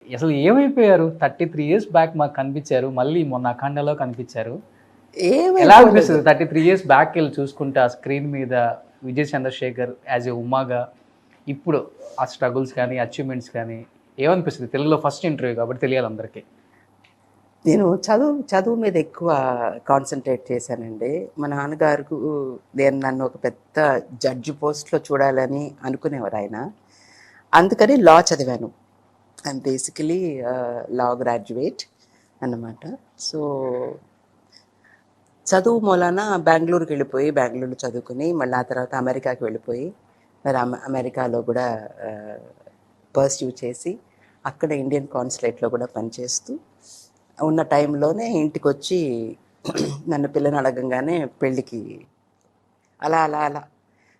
అసలు ఏమైపోయారు? 33 years back మాకు కనిపించారు. మళ్ళీ మొన్న 'అఖండ'లో కనిపించారు. ఎలా ఏమైపోలేదు. అనిపిస్తది 33 ఇయర్స్ బ్యాక్‌కెళ్ళి చూసుకుంటే ఆ స్క్రీన్ మీద విజయ్ చంద్రశేఖర్ యాజ్ ఎ ఉమాగా ఇప్పుడు ఆ స్ట్రగుల్స్ కానీ, అచీవ్‌మెంట్స్ కానీ ఏమనిపిస్తది? తెలుగులో ఫస్ట్ ఇంటర్వ్యూ కాబట్టి తెలియాలి అందరికి. నేను చదువు మీద ఎక్కువ కాన్సంట్రేట్ చేశానండి. మా నాన్నగారు నేను నన్ను ఒక పెద్ద జడ్జి పోస్ట్‌లో చూడాలని అనుకునేవారు ఆయన. అందుకని లా చదివాను. ఐయామ్ బేసికలీ లా గ్రాడ్యుయేట్ అన్నమాట. సో చదువు మూలాన బెంగుళూరుకి వెళ్ళిపోయి బెంగుళూరులో చదువుకుని మళ్ళీ ఆ తర్వాత అమెరికాకి వెళ్ళిపోయి మరి అమెరికాలో కూడా పర్స్యూ చేసి అక్కడ ఇండియన్ కాన్సులేట్లో కూడా పనిచేస్తూ ఉన్న టైంలోనే ఇంటికి వచ్చి నన్ను పిల్లని అడగంగానే పెళ్ళికి అలా అలా అలా.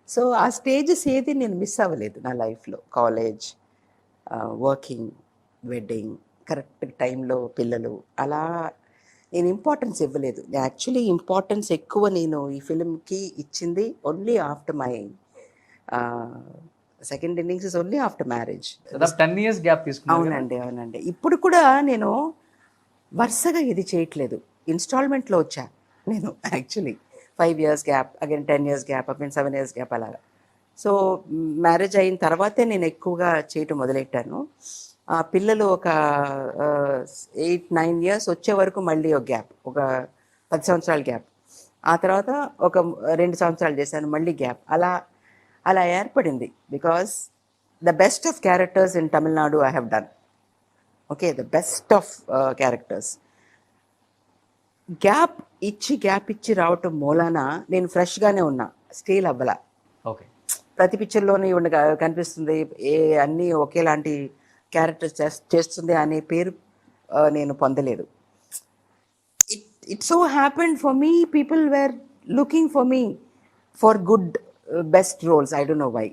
సో ఆ స్టేజెస్ ఏది నేను మిస్ అవ్వలేదు నా లైఫ్లో. కాలేజ్, వర్కింగ్, వెడ్డింగ్, కరెక్ట్ టైంలో పిల్లలు, అలా నేను ఇంపార్టెన్స్ ఇవ్వలేదు. యాక్చువల్లీ ఇంపార్టెన్స్ ఎక్కువ నేను ఈ ఫిలింకి ఇచ్చింది only after my second innings is only after marriage. దాదాపు 10 ఇయర్స్ గ్యాప్ తీసుకున్నారు కదా! అవునండి, అవునండి. ఇప్పుడు కూడా నేను వరుసగా ఇది చేయట్లేదు. ఇన్స్టాల్మెంట్లో వచ్చా నేను actually 5 years gap, again 10 years gap, again 7 years gap అలాగా. సో మ్యారేజ్ అయిన తర్వాతే నేను ఎక్కువగా చేయటం మొదలెట్టాను. పిల్లలు ఒక 8-9 ఇయర్స్ వచ్చే వరకు మళ్ళీ ఒక గ్యాప్, ఒక 10 సంవత్సరాల గ్యాప్. ఆ తర్వాత ఒక 2 సంవత్సరాలు చేశాను, మళ్ళీ గ్యాప్. అలా అలా ఏర్పడింది. Because the best of characters in Tamil Nadu I have done. Okay, the best of characters. Gap ఇచ్చి రావటం మూలాన నేను ఫ్రెష్గానే ఉన్నా, స్టీల్ అవ్వలా. ఓకే. ప్రతి పిక్చర్లోనే కనిపిస్తుంది, అన్నీ ఒకేలాంటి క్యారెక్టర్స్ చేస్తుంది అనే పేరు నేను పొందలేదు. It so happened for me, people were looking for me for good best roles. I don't know why.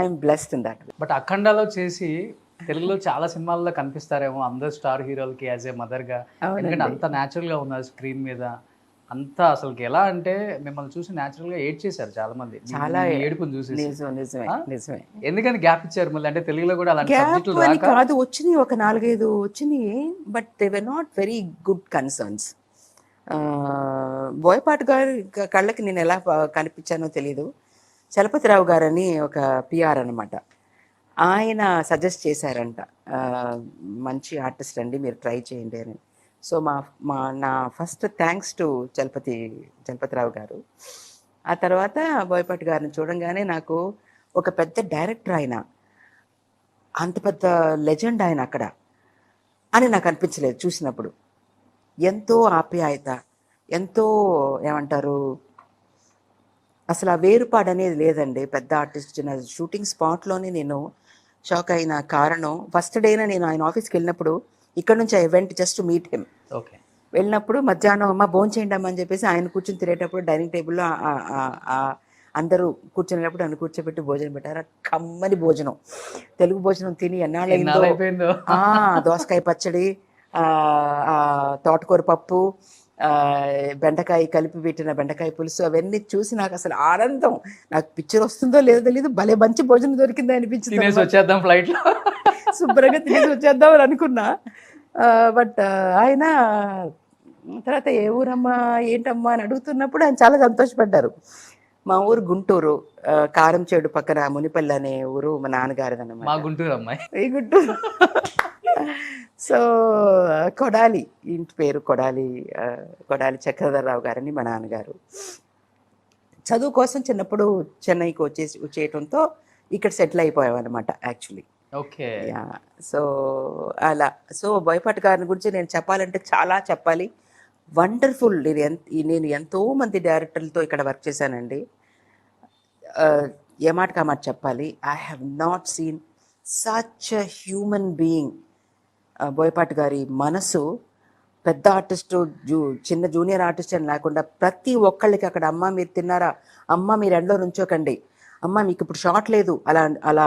I'm blessed in that. But 'అఖండ'లో చేసి తెలుగులో చాలా సినిమాల్లో కనిపిస్తారేమో అందరు స్టార్ హీరోలకి యాజ్ ఏ మదర్‌గా. ఎందుకంటే అంత న్యాచురల్‌గా ఉన్నారు స్క్రీన్ మీద. అంతా అసలుకి ఎలా అంటే మిమ్మల్ని చూసి న్యాచురల్‌గా ఏడ్చేశారు చాలా మంది. చాలా మీ ఏడుపుని చూసేసి. నిజమే ఆ? నిజమే. ఎందుకని గ్యాప్ ఇచ్చారు మళ్ళీ? అంటే తెలుగులో కూడా అలాంటి గ్యాప్ సబ్జెక్టులు అని రాక కాదు, వచ్చినాయి ఒక 4-5 వచ్చినాయి. But they were not very good concerns. Boyapati గారి కళ్ళకి నేను ఎలా కనిపించానో తెలియదు. చలపతిరావు గారని ఒక పిఆర్ అనమాట, ఆయన సజెస్ట్ చేశారంట, మంచి ఆర్టిస్ట్ అండి మీరు ట్రై చేయండి అని. సో నా ఫస్ట్ థ్యాంక్స్ టు చలపతిరావు గారు. ఆ తర్వాత బోయపాటి గారిని చూడంగానే నాకు ఒక పెద్ద డైరెక్టర్ ఆయన, అంత పెద్ద లెజెండ్ ఆయన అక్కడ అని నాకు అనిపించలేదు చూసినప్పుడు. ఎంతో ఆప్యాయత, ఎంతో ఏమంటారు, అసలు ఆ వేరుపాడు అనేది లేదండి. పెద్ద ఆర్టిస్ట్ షూటింగ్ స్పాట్లోనే నేను షాక్ అయిన కారణం, ఫస్ట్ డేనే నేను ఆయన ఆఫీస్కి వెళ్ళినప్పుడు, ఇక్కడ నుంచి I went just to meet him. Okay. వెళ్ళినప్పుడు మధ్యాహ్నం అమ్మ భోంచేయండి అమ్మ అని చెప్పేసి ఆయన కూర్చొని తినేటప్పుడు డైనింగ్ టేబుల్లో అందరూ కూర్చునేటప్పుడు నన్ను కూర్చోబెట్టి భోజనం పెట్టారు. కమ్మని భోజనం, తెలుగు భోజనం తిని ఎన్నాళ్ళైందో. అయిపోయిందో. దోసకాయ పచ్చడి, తోటకూర పప్పు, బెండకాయ కలిపి పెట్టిన బెండకాయ పులుసు, అవన్నీ చూసి నాకు అసలు ఆనందం. నాకు పిక్చర్ వస్తుందో లేదో తెలియదు, భలే మంచి భోజనం దొరికింది అనిపించింది. తినేసి వచ్చేద్దాం ఫ్లైట్లో. శుభ్రంగా తినేసి వచ్చేద్దాం అని అనుకున్నా. బట్ ఆయన తర్వాత ఏ ఊరమ్మా ఏంటమ్మా అని అడుగుతున్నప్పుడు ఆయన చాలా సంతోషపడ్డారు. మా ఊరు గుంటూరు, కారంచేడు పక్కన మునిపల్లి అనే ఊరు మా నాన్నగారిది మా అన్నమాట. గుంటూరు అమ్మాయి. ఈ గుంటూరు. సో కొడాలి, ఇంటి పేరు కొడాలి, కొడాలి చక్రధరరావు గారని మా నాన్నగారు. చదువు కోసం చిన్నప్పుడు చెన్నైకి వచ్చేయటంతో ఇక్కడ సెటిల్ అయిపోయాం అనమాట యాక్చువల్లీ. ఓకే. సో అలా. సో బోయపాటి గారిని గురించి నేను చెప్పాలంటే చాలా చెప్పాలి. వండర్ఫుల్. నేను ఎంతో మంది డైరెక్టర్లతో ఇక్కడ వర్క్ చేశానండి. ఏ మాటకి ఆ మాట చెప్పాలి. I have not seen such a human being. Boyapati గారి మనసు, పెద్ద ఆర్టిస్టు చిన్న జూనియర్ ఆర్టిస్ట్ అని లేకుండా ప్రతి ఒక్కళ్ళకి అక్కడ, అమ్మ మీరు తిన్నారా, అమ్మ మీరు ఎండలో నుంచోకండి, అమ్మ మీకు ఇప్పుడు షాట్ లేదు, అలా అలా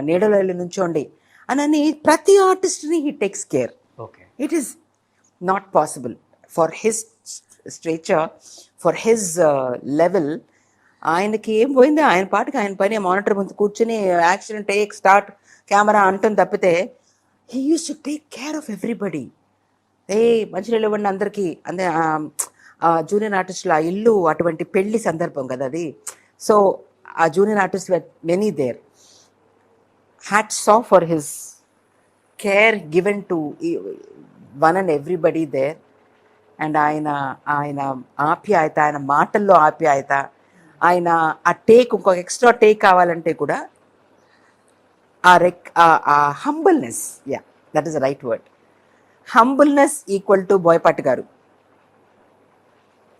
నీడలో వెళ్ళి నుంచోండి అని ప్రతి ఆర్టిస్ట్ని he takes care. Okay. It is not possible for his stature, for his level. ఆయనకి ఏం పోయింది, ఆయన పాటికి ఆయన పని మానిటర్ ముందు కూర్చుని యాక్షన్ టేక్ స్టార్ట్ కెమెరా అంటుంది తప్పితే he use to take care of everybody. మంచినీళ్ళు ఇవ్వండి అందరికీ అంటే జూనియర్ ఆర్టిస్టులు ఆ ఇల్లు అటువంటి పెళ్లి సందర్భం కదా అది. సో ఆ junior artist many there. Hats off for his care given to one and everybody there. And ఆయన ఆప్యాయత, ఆయన మాటల్లో ఆప్యాయత, ఆయన ఆ టేక్ ఇంకొక ఎక్స్ట్రా టేక్ కావాలంటే కూడా ఆ humbleness, yeah that is the right word. Humbleness equal to Boyapati garu.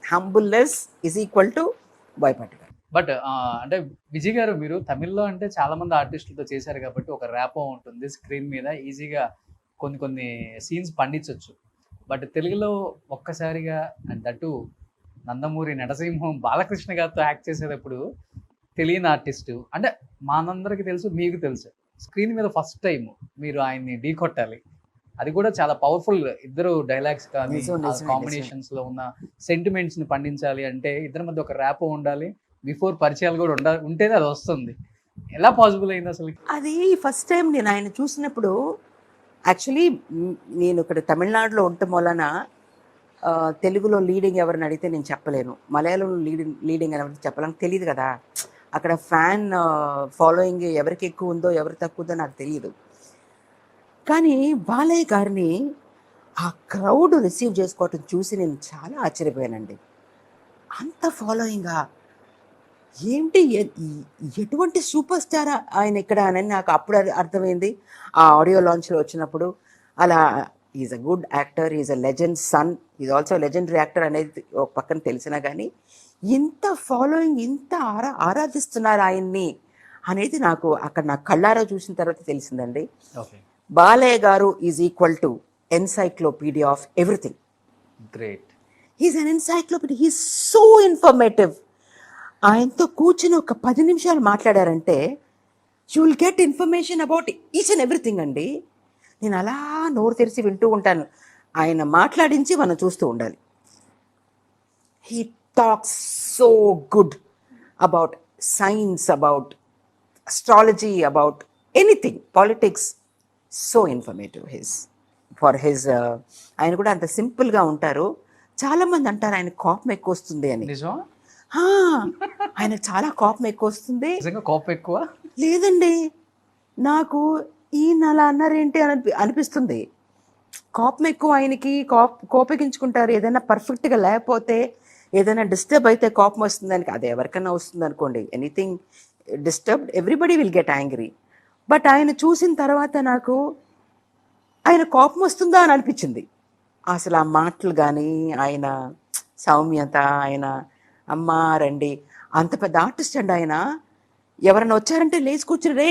Humbleness is equal to Boyapati garu. But అంటే విజయ్ గారు, మీరు తమిళ్లో అంటే చాలా మంది ఆర్టిస్టులతో చేశారు కాబట్టి ఒక ర్యాపో ఉంటుంది, స్క్రీన్ మీద ఈజీగా కొన్ని సీన్స్ పండించవచ్చు. బట్ తెలుగులో ఒక్కసారిగా అండ్ అటు నందమూరి నటసింహం బాలకృష్ణ గారితో యాక్ట్ చేసేటప్పుడు తెలియని ఆర్టిస్టు అంటే మనందరికీ తెలుసు, మీకు తెలుసు, స్క్రీన్ మీద ఫస్ట్ టైం మీరు ఆయన్ని ఢీ కొట్టాలి. అది కూడా చాలా పవర్ఫుల్. ఇద్దరు డైలాగ్స్ కానీ కాంబినేషన్స్ లో ఉన్న సెంటిమెంట్స్ ని పండించాలి అంటే ఇద్దరి మధ్య ఒక ర్యాపో ఉండాలి, బిఫోర్ పరిచయాలు కూడా ఉంటేనే అది వస్తుంది. ఎలా పాసిబుల్ అయింది అసలు? అది ఫస్ట్ టైం నేను ఆయన చూసినప్పుడు, యాక్చువల్లీ నేను ఇక్కడ తమిళనాడులో ఉండటం వలన తెలుగులో లీడింగ్ ఎవరిని అడిగితే నేను చెప్పలేను, మలయాళంలో లీడింగ్ ఎవరికి చెప్పాలని తెలియదు కదా. అక్కడ ఫ్యాన్ ఫాలోయింగ్ ఎవరికి ఎక్కువ ఉందో ఎవరికి తక్కువ ఉందో నాకు తెలియదు. కానీ బాలయ్య గారిని ఆ క్రౌడ్ రిసీవ్ చేసుకోవటం చూసి నేను చాలా ఆశ్చర్యపోయానండి. అంత ఫాలోయింగా ఏంటి, ఎటువంటి సూపర్ స్టార్ ఆయన ఇక్కడ అని నాకు అప్పుడు అర్థమైంది ఆ ఆడియో లాంచ్లో వచ్చినప్పుడు. అలా is a good actor, is a legend son, is also legendary actor అనేది ఒక పక్కన తెలిసినా కానీ ఇంత ఫాలోయింగ్, ఇంత ఆరాధిస్తున్నారు ఆయన్ని అనేది నాకు అక్కడ నా కళ్ళారా చూసిన తర్వాత తెలిసిందండి. Balayya garu is equal to encyclopedia of everything. Great. He's an encyclopedia, he's so informative. ఆయనతో కూర్చుని ఒక 10 నిమిషాలు మాట్లాడారంటే you will get information about each and everything అండి. నేను అలా నోరు తెరిచి వింటూ ఉంటాను, ఆయన మాట్లాడించి మనం చూస్తూ ఉండాలి. He talks so good about science, about astrology, about anything, politics. So informative for his. ఆయన కూడా అంత సింపుల్గా ఉంటారు. చాలామంది అంటారు ఆయన కోపం ఎక్కువ వస్తుంది అని. నిజం? ఆయనకు చాలా కోపం ఎక్కువ వస్తుంది. కోపం ఎక్కువ లేదండి, నాకు ఈయన అలా అన్నారేంటి అని అనిపిస్తుంది. కోపం ఎక్కువ ఆయనకి, కోపగించుకుంటారు. ఏదైనా పర్ఫెక్ట్గా లేకపోతే, ఏదైనా డిస్టర్బ్ అయితే కోపం వస్తుంది అని. అది ఎవరికైనా వస్తుంది అనుకోండి, anything disturbed everybody will get angry. But ఆయన చూసిన తర్వాత నాకు ఆయన కోపం వస్తుందా అని అనిపించింది. అసలు ఆ మాటలు కానీ, ఆయన సౌమ్యత, ఆయన అమ్మా రండి, అంత పెద్ద ఆర్టిస్ట్ అండి ఆయన. ఎవరైనా వచ్చారంటే లేచి కూర్చుని రే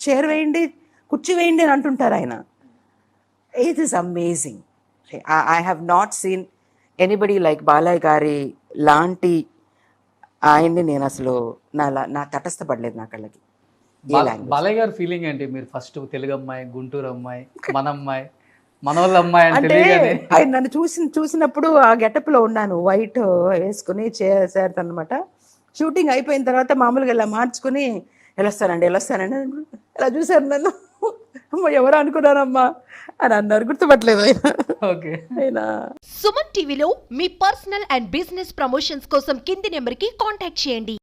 చైర్ వేయండి, కుర్చీ వేయండి అని అంటుంటారు ఆయన. It is amazing. I have not seen anybody like Balayya గారి లాంటి ఆయన్ని నేను అసలు నా తటస్థపడలేదు నా కళ్ళకి. బాలయ్య గారి ఫీలింగ్ ఏంటి? మీరు ఫస్ట్ తెలుగు అమ్మాయి, గుంటూరు అమ్మాయి, మన అమ్మాయి, మనోళ్ళ అమ్మాయి అంటే ఆయన నన్ను చూసినప్పుడు ఆ గెటప్లో ఉన్నాను, వైట్ వేసుకుని చేశారనమాట. షూటింగ్ అయిపోయిన తర్వాత మామూలుగా ఇలా మార్చుకుని వెళ్ళొస్తానండి ఇలా చూశారు నన్ను. ఎవరు అనుకున్నారమ్మా అని అన్నారు, గుర్తుపట్టలేదు ఆయన. సుమన్ టీవీలో మీ పర్సనల్ అండ్ బిజినెస్ ప్రమోషన్స్ కోసం కింది నెంబర్కి కాంటాక్ట్ చేయండి.